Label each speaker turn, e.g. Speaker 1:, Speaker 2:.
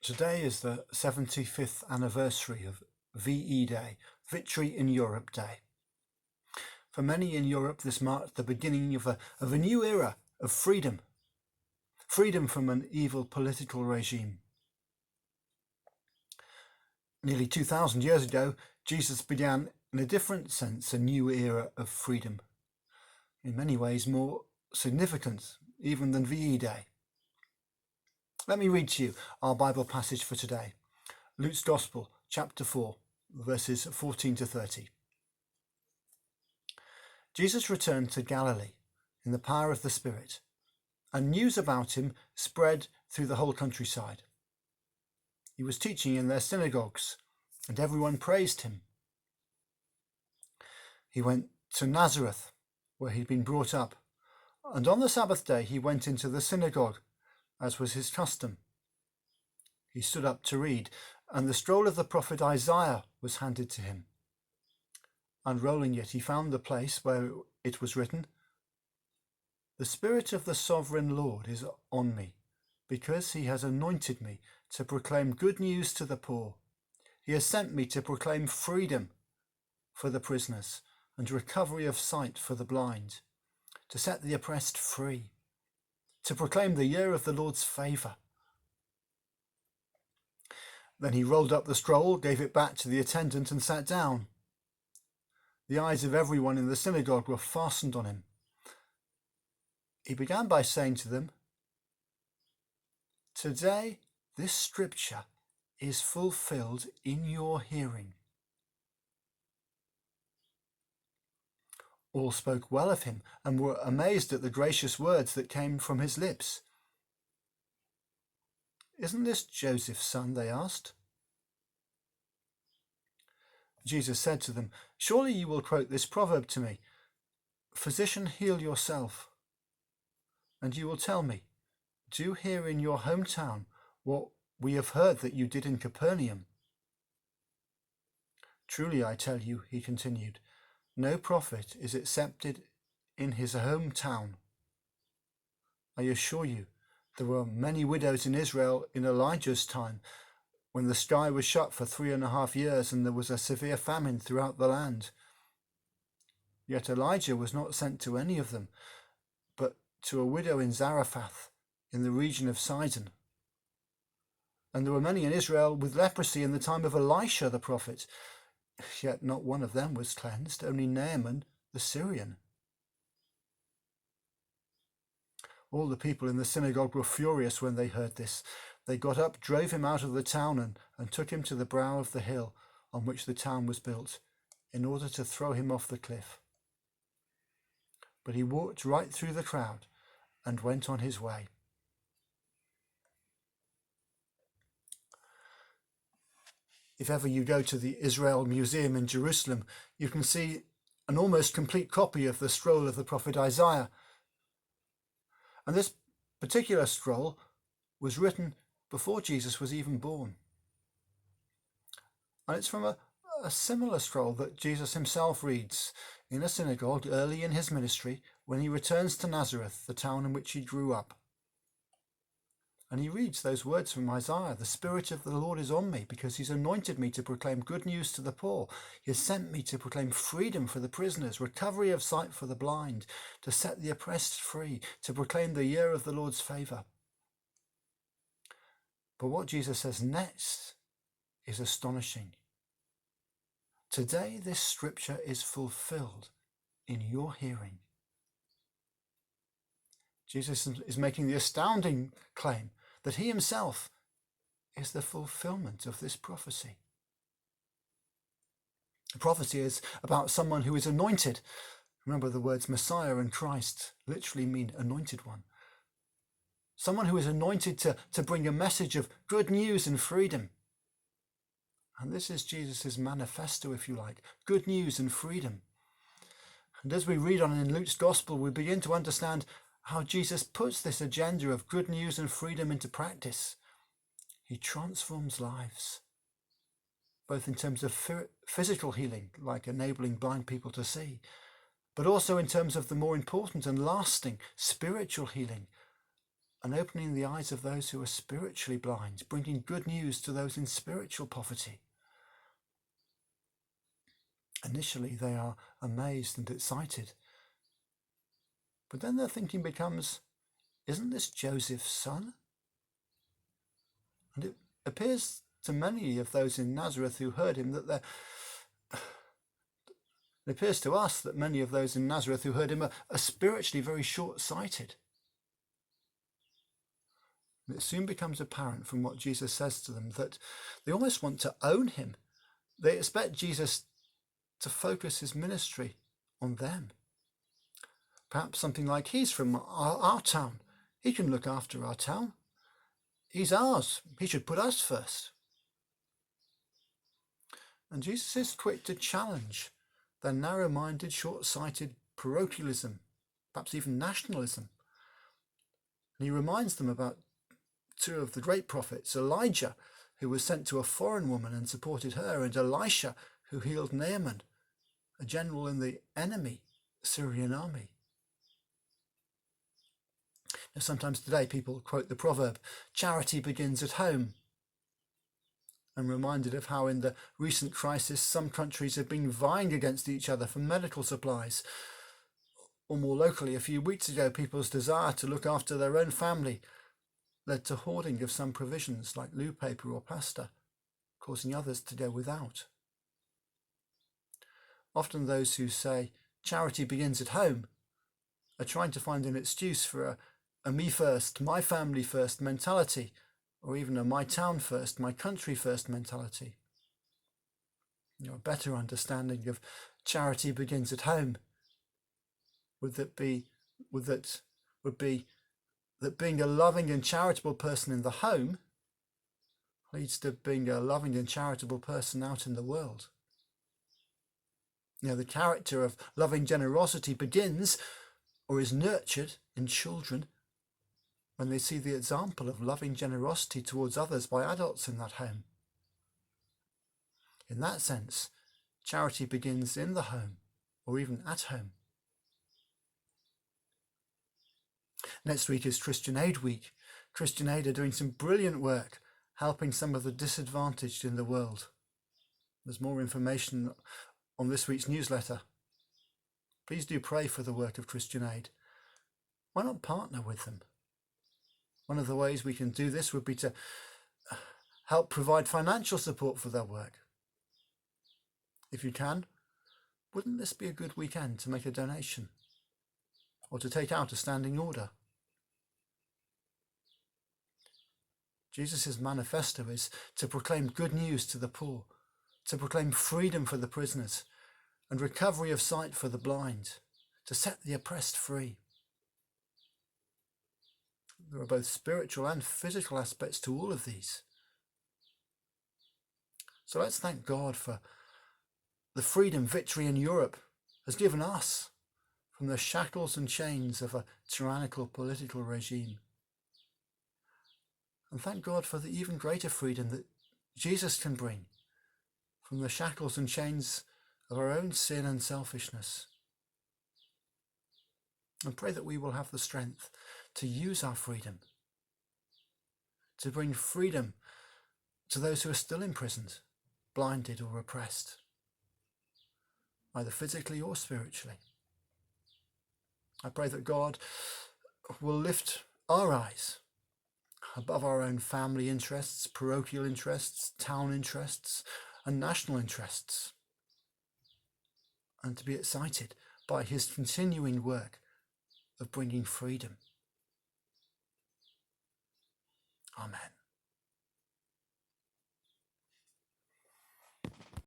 Speaker 1: Today is the 75th anniversary of VE Day, Victory in Europe Day. For many in Europe, this marked the beginning of a new era of freedom from an evil political regime. Nearly 2,000 years ago, Jesus began, in a different sense, a new era of freedom, in many ways more significant even than VE Day. Let me read to you our Bible passage for today. Luke's Gospel, chapter 4, verses 14 to 30. Jesus returned to Galilee in the power of the Spirit, and news about him spread through the whole countryside. He was teaching in their synagogues, and everyone praised him. He went to Nazareth, where he'd been brought up, and on the Sabbath day he went into the synagogue, as was his custom. He stood up to read, and the scroll of the prophet Isaiah was handed to him. Unrolling it, he found the place where it was written, "The Spirit of the Sovereign Lord is on me, because he has anointed me to proclaim good news to the poor. He has sent me to proclaim freedom for the prisoners and recovery of sight for the blind, to set the oppressed free, to proclaim the year of the Lord's favour." Then he rolled up the scroll, gave it back to the attendant, and sat down. The eyes of everyone in the synagogue were fastened on him. He began by saying to them, "Today this scripture is fulfilled in your hearing." All spoke well of him and were amazed at the gracious words that came from his lips. "Isn't this Joseph's son?" they asked. Jesus said to them, "Surely you will quote this proverb to me, 'Physician, heal yourself.' And you will tell me, 'Do here in your hometown what we have heard that you did in Capernaum.' Truly I tell you," he continued, "no prophet is accepted in his hometown. I assure you, there were many widows in Israel in Elijah's time, when the sky was shut for 3.5 years and there was a severe famine throughout the land. Yet Elijah was not sent to any of them, but to a widow in Zarephath in the region of Sidon. And there were many in Israel with leprosy in the time of Elisha the prophet, yet not one of them was cleansed, only Naaman the Syrian." All the people in the synagogue were furious when they heard this. They got up, drove him out of the town, and took him to the brow of the hill on which the town was built, in order to throw him off the cliff. But he walked right through the crowd and went on his way. If ever you go to the Israel Museum in Jerusalem, you can see an almost complete copy of the scroll of the prophet Isaiah. And this particular scroll was written before Jesus was even born. And it's from a similar scroll that Jesus himself reads in a synagogue early in his ministry when he returns to Nazareth, the town in which he grew up. And he reads those words from Isaiah, "The Spirit of the Lord is on me, because he's anointed me to proclaim good news to the poor. He has sent me to proclaim freedom for the prisoners, recovery of sight for the blind, to set the oppressed free, to proclaim the year of the Lord's favour." But what Jesus says next is astonishing. "Today this scripture is fulfilled in your hearing." Jesus is making the astounding claim that he himself is the fulfillment of this prophecy. The prophecy is about someone who is anointed. Remember, the words Messiah and Christ literally mean anointed one. Someone who is anointed to bring a message of good news and freedom. And this is Jesus' manifesto, if you like, good news and freedom. And as we read on in Luke's Gospel, we begin to understand how Jesus puts this agenda of good news and freedom into practice. He transforms lives, both in terms of physical healing, like enabling blind people to see, but also in terms of the more important and lasting spiritual healing and opening the eyes of those who are spiritually blind, bringing good news to those in spiritual poverty. Initially, they are amazed and excited, but then their thinking becomes, isn't this Joseph's son? And it appears to many of those in Nazareth who heard him that it appears to us that many of those in Nazareth who heard him are spiritually very short-sighted. It soon becomes apparent from what Jesus says to them that they almost want to own him. They expect Jesus to focus his ministry on them. Perhaps something like, he's from our town. He can look after our town. He's ours. He should put us first. And Jesus is quick to challenge their narrow-minded, short-sighted parochialism, perhaps even nationalism. And he reminds them about two of the great prophets, Elijah, who was sent to a foreign woman and supported her, and Elisha, who healed Naaman, a general in the enemy Syrian army. Now, sometimes today people quote the proverb, charity begins at home. I'm reminded of how in the recent crisis some countries have been vying against each other for medical supplies. Or more locally, a few weeks ago, people's desire to look after their own family led to hoarding of some provisions like loo paper or pasta, causing others to go without. Often those who say charity begins at home are trying to find an excuse for a me first, my family first mentality, or even a my town first, my country first mentality. A better understanding of charity begins at home would be that being a loving and charitable person in the home leads to being a loving and charitable person out in the world. The character of loving generosity begins or is nurtured in children when they see the example of loving generosity towards others by adults in that home. In that sense, charity begins in the home or even at home. Next week is Christian Aid Week. Christian Aid are doing some brilliant work helping some of the disadvantaged in the world. There's more information on this week's newsletter. Please do pray for the work of Christian Aid. Why not partner with them? One of the ways we can do this would be to help provide financial support for their work. If you can, wouldn't this be a good weekend to make a donation or to take out a standing order? Jesus' manifesto is to proclaim good news to the poor, to proclaim freedom for the prisoners and recovery of sight for the blind, to set the oppressed free. There are both spiritual and physical aspects to all of these. So let's thank God for the freedom victory in Europe has given us from the shackles and chains of a tyrannical political regime. And thank God for the even greater freedom that Jesus can bring from the shackles and chains of our own sin and selfishness. And pray that we will have the strength to use our freedom, to bring freedom to those who are still imprisoned, blinded or oppressed, either physically or spiritually. I pray that God will lift our eyes above our own family interests, parochial interests, town interests, and national interests, and to be excited by his continuing work of bringing freedom. Amen.